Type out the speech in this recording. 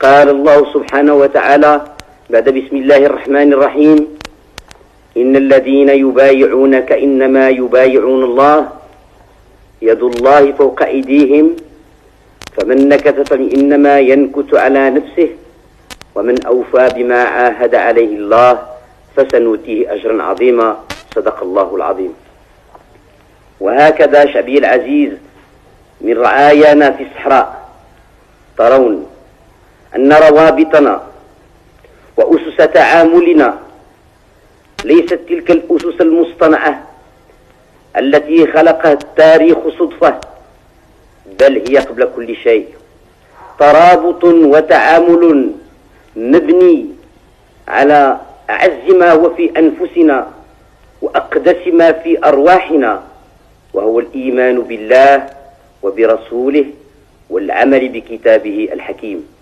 قال الله سبحانه وتعالى بعد بسم الله الرحمن الرحيم: إن الذين يبايعونك إنما يبايعون الله يد الله فوق أيديهم فمن نكث فإنما ينكث على نفسه ومن أوفى بما عاهد عليه الله فسنؤتيه أجرا عظيما. صدق الله العظيم. وهكذا شعبي العزيز من رعايانا في الصحراء ترون أن روابطنا وأسس تعاملنا ليست تلك الأسس المصطنعة التي خلقها التاريخ صدفة، بل هي قبل كل شيء ترابط وتعامل مبني على أعز ما هو في أنفسنا وأقدس ما في أرواحنا، وهو الإيمان بالله وبرسوله والعمل بكتابه الحكيم.